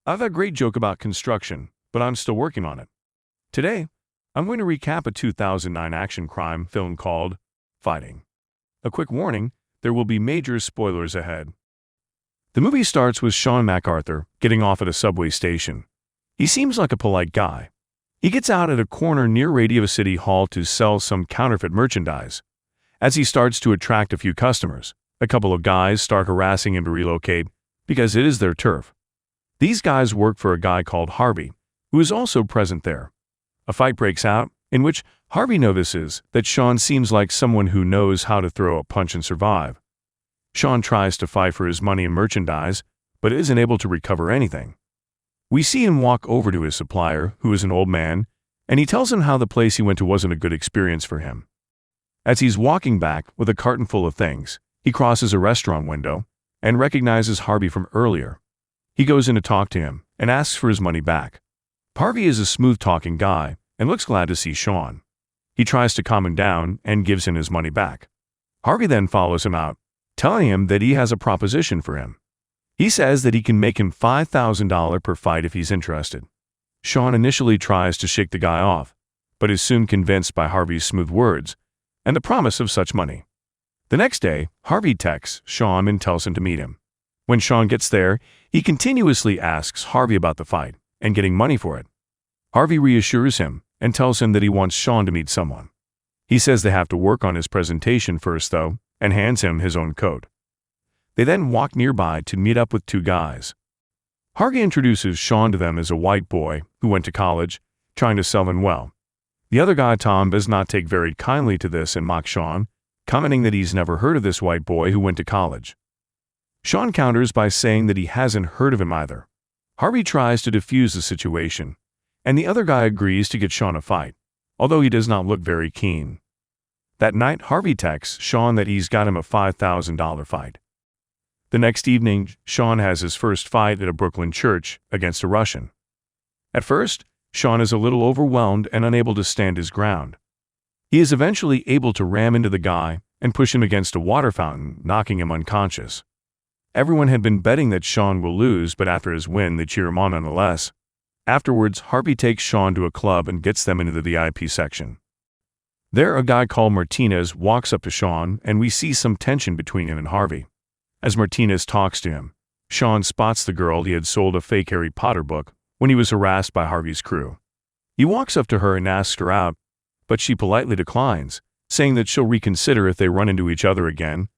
I've a great joke about construction, but I'm still working on it. Today, I'm going to recap a 2009 action crime film called Fighting. A quick warning, there will be major spoilers ahead. The movie starts with Sean MacArthur getting off at a subway station. He seems like a polite guy. He gets out at a corner near Radio City Hall to sell some counterfeit merchandise. As he starts to attract a few customers, a couple of guys start harassing him to relocate because it is their turf. These guys work for a guy called Harvey, who is also present there. A fight breaks out, in which Harvey notices that Sean seems like someone who knows how to throw a punch and survive. Sean tries to fight for his money and merchandise, but isn't able to recover anything. We see him walk over to his supplier, who is an old man, and he tells him how the place he went to wasn't a good experience for him. As he's walking back with a carton full of things, he crosses a restaurant window and recognizes Harvey from earlier. He goes in to talk to him and asks for his money back. Harvey is a smooth-talking guy and looks glad to see Sean. He tries to calm him down and gives him his money back. Harvey then follows him out, telling him that he has a proposition for him. He says that he can make him $5,000 per fight if he's interested. Sean initially tries to shake the guy off, but is soon convinced by Harvey's smooth words and the promise of such money. The next day, Harvey texts Sean and tells him to meet him. When Sean gets there, he continuously asks Harvey about the fight and getting money for it. Harvey reassures him and tells him that he wants Sean to meet someone. He says they have to work on his presentation first, though, and hands him his own coat. They then walk nearby to meet up with two guys. Harvey introduces Sean to them as a white boy who went to college, trying to sell them well. The other guy, Tom, does not take very kindly to this and mocks Sean, commenting that he's never heard of this white boy who went to college. Sean counters by saying that he hasn't heard of him either. Harvey tries to defuse the situation, and the other guy agrees to get Sean a fight, although he does not look very keen. That night, Harvey texts Sean that he's got him a $5,000 fight. The next evening, Sean has his first fight at a Brooklyn church against a Russian. At first, Sean is a little overwhelmed and unable to stand his ground. He is eventually able to ram into the guy and push him against a water fountain, knocking him unconscious. Everyone had been betting that Sean will lose, but after his win, they cheer him on nonetheless. Afterwards, Harvey takes Sean to a club and gets them into the VIP section. There, a guy called Martinez walks up to Sean, and we see some tension between him and Harvey. As Martinez talks to him, Sean spots the girl he had sold a fake Harry Potter book when he was harassed by Harvey's crew. He walks up to her and asks her out, but she politely declines, saying that she'll reconsider if they run into each other again.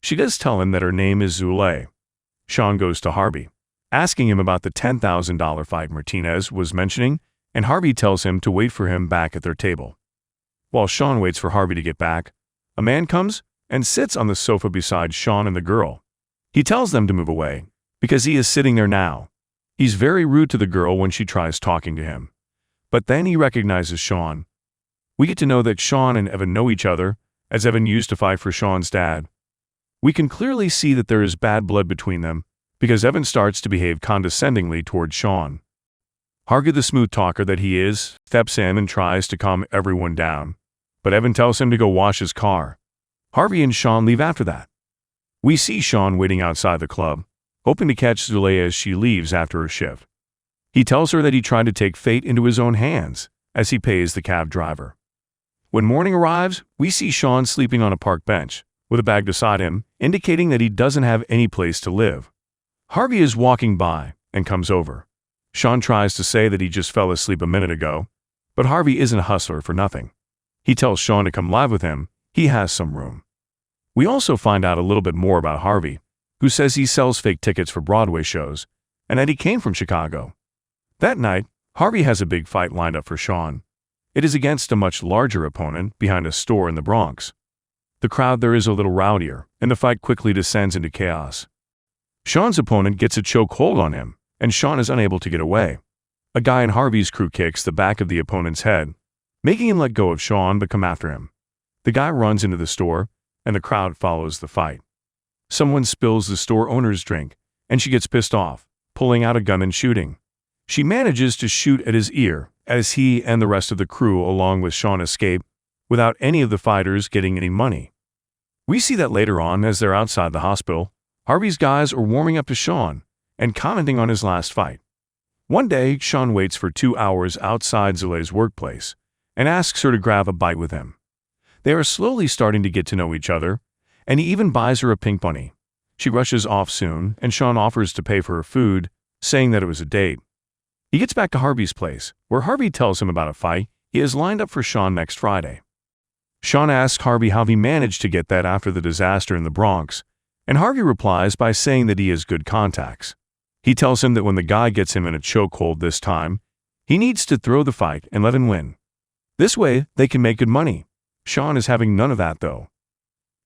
She does tell him that her name is Zulay. Sean goes to Harvey, asking him about the $10,000 fight Martinez was mentioning, and Harvey tells him to wait for him back at their table. While Sean waits for Harvey to get back, a man comes and sits on the sofa beside Sean and the girl. He tells them to move away, because he is sitting there now. He's very rude to the girl when she tries talking to him. But then he recognizes Sean. We get to know that Sean and Evan know each other, as Evan used to fight for Sean's dad. We can clearly see that there is bad blood between them, because Evan starts to behave condescendingly towards Sean. Harvey, the smooth talker that he is, steps in and tries to calm everyone down, but Evan tells him to go wash his car. Harvey and Sean leave after that. We see Sean waiting outside the club, hoping to catch Zulay as she leaves after her shift. He tells her that he tried to take fate into his own hands as he pays the cab driver. When morning arrives, we see Sean sleeping on a park bench with a bag beside him, indicating that he doesn't have any place to live. Harvey is walking by and comes over. Sean tries to say that he just fell asleep a minute ago, but Harvey isn't a hustler for nothing. He tells Sean to come live with him. He has some room. We also find out a little bit more about Harvey, who says he sells fake tickets for Broadway shows and that he came from Chicago. That night, Harvey has a big fight lined up for Sean. It is against a much larger opponent behind a store in the Bronx. The crowd there is a little rowdier, and the fight quickly descends into chaos. Sean's opponent gets a choke hold on him, and Sean is unable to get away. A guy in Harvey's crew kicks the back of the opponent's head, making him let go of Sean but come after him. The guy runs into the store, and the crowd follows the fight. Someone spills the store owner's drink, and she gets pissed off, pulling out a gun and shooting. She manages to shoot at his ear as he and the rest of the crew along with Sean escape without any of the fighters getting any money. We see that later on as they're outside the hospital, Harvey's guys are warming up to Sean and commenting on his last fight. One day, Sean waits for 2 hours outside Zulay's workplace and asks her to grab a bite with him. They are slowly starting to get to know each other, and he even buys her a pink bunny. She rushes off soon, and Sean offers to pay for her food, saying that it was a date. He gets back to Harvey's place, where Harvey tells him about a fight he has lined up for Sean next Friday. Sean asks Harvey how he managed to get that after the disaster in the Bronx, and Harvey replies by saying that he has good contacts. He tells him that when the guy gets him in a chokehold this time, he needs to throw the fight and let him win. This way, they can make good money. Sean is having none of that, though.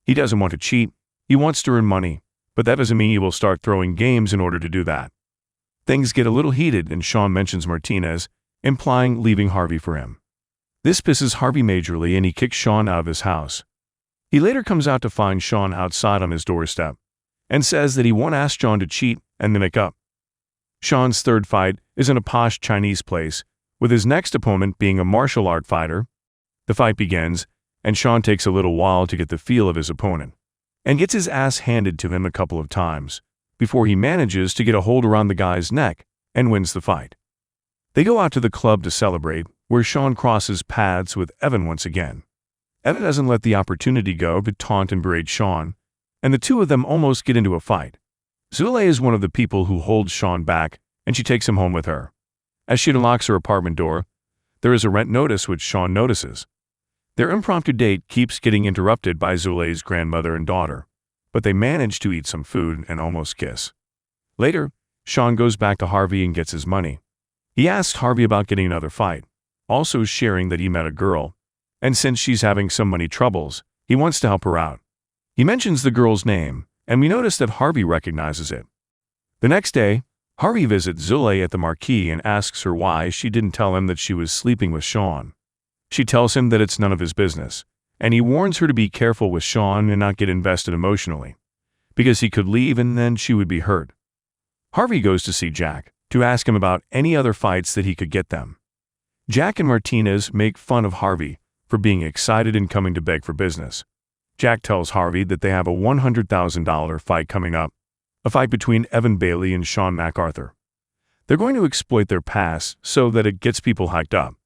He doesn't want to cheat, he wants to earn money, but that doesn't mean he will start throwing games in order to do that. Things get a little heated and Sean mentions Martinez, implying leaving Harvey for him. This pisses Harvey majorly and he kicks Sean out of his house. He later comes out to find Sean outside on his doorstep and says that he won't ask Sean to cheat and then make up. Sean's third fight is in a posh Chinese place, with his next opponent being a martial art fighter. The fight begins, and Sean takes a little while to get the feel of his opponent, and gets his ass handed to him a couple of times, before he manages to get a hold around the guy's neck and wins the fight. They go out to the club to celebrate, where Sean crosses paths with Evan once again. Evan doesn't let the opportunity go to taunt and berate Sean, and the two of them almost get into a fight. Zulay is one of the people who holds Sean back, and she takes him home with her. As she unlocks her apartment door, there is a rent notice which Sean notices. Their impromptu date keeps getting interrupted by Zulay's grandmother and daughter, but they manage to eat some food and almost kiss. Later, Sean goes back to Harvey and gets his money. He asks Harvey about getting another fight, also sharing that he met a girl, and since she's having some money troubles, he wants to help her out. He mentions the girl's name, and we notice that Harvey recognizes it. The next day, Harvey visits Zulay at the Marquee and asks her why she didn't tell him that she was sleeping with Sean. She tells him that it's none of his business, and he warns her to be careful with Sean and not get invested emotionally, because he could leave and then she would be hurt. Harvey goes to see Jack to ask him about any other fights that he could get them. Jack and Martinez make fun of Harvey for being excited and coming to beg for business. Jack tells Harvey that they have a $100,000 fight coming up, a fight between Evan Bailey and Sean MacArthur. They're going to exploit their past so that it gets people hyped up.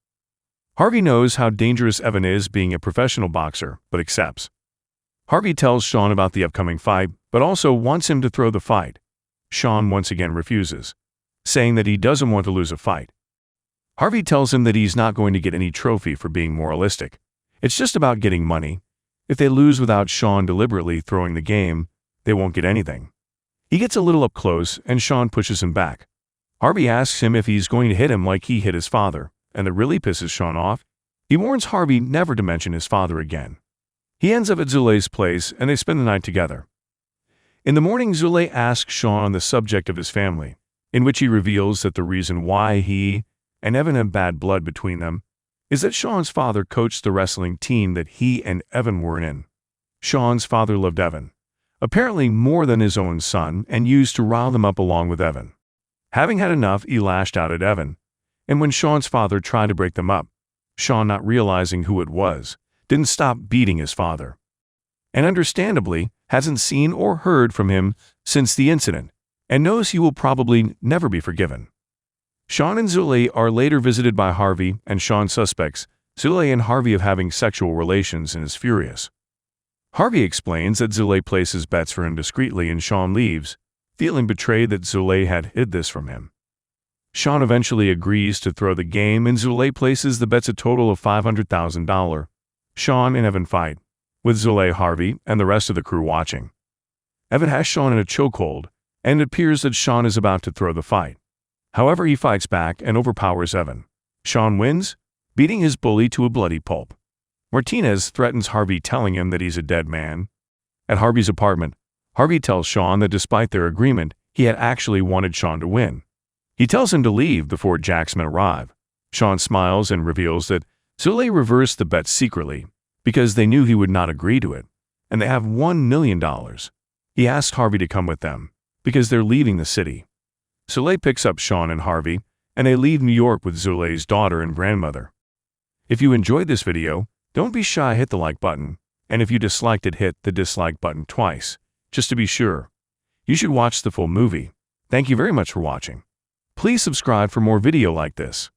Harvey knows how dangerous Evan is being a professional boxer, but accepts. Harvey tells Sean about the upcoming fight, but also wants him to throw the fight. Sean once again refuses, saying that he doesn't want to lose a fight. Harvey tells him that he's not going to get any trophy for being moralistic. It's just about getting money. If they lose without Sean deliberately throwing the game, they won't get anything. He gets a little up close and Sean pushes him back. Harvey asks him if he's going to hit him like he hit his father, and that really pisses Sean off. He warns Harvey never to mention his father again. He ends up at Zulay's place and they spend the night together. In the morning, Zulay asks Sean on the subject of his family, in which he reveals that the reason why he and Evan have bad blood between them is that Sean's father coached the wrestling team that he and Evan were in. Sean's father loved Evan, apparently more than his own son, and used to rile them up along with Evan. Having had enough, he lashed out at Evan, and when Sean's father tried to break them up, Sean, not realizing who it was, didn't stop beating his father, and understandably hasn't seen or heard from him since the incident, and knows he will probably never be forgiven. Sean and Zulay are later visited by Harvey, and Sean suspects Zulay and Harvey of having sexual relations and is furious. Harvey explains that Zulay places bets for him discreetly and Sean leaves, feeling betrayed that Zulay had hid this from him. Sean eventually agrees to throw the game and Zulay places the bets a total of $500,000. Sean and Evan fight, with Zulay, Harvey, and the rest of the crew watching. Evan has Sean in a chokehold, and it appears that Sean is about to throw the fight. However, he fights back and overpowers Evan. Sean wins, beating his bully to a bloody pulp. Martinez threatens Harvey, telling him that he's a dead man. At Harvey's apartment, Harvey tells Sean that despite their agreement, he had actually wanted Sean to win. He tells him to leave before Jack's men arrive. Sean smiles and reveals that Zulay reversed the bet secretly because they knew he would not agree to it, and they have $1 million. He asks Harvey to come with them because they're leaving the city. Zulay picks up Sean and Harvey, and they leave New York with Zulay's daughter and grandmother. If you enjoyed this video, don't be shy, hit the like button, and if you disliked it, hit the dislike button twice, just to be sure. You should watch the full movie. Thank you very much for watching. Please subscribe for more video like this.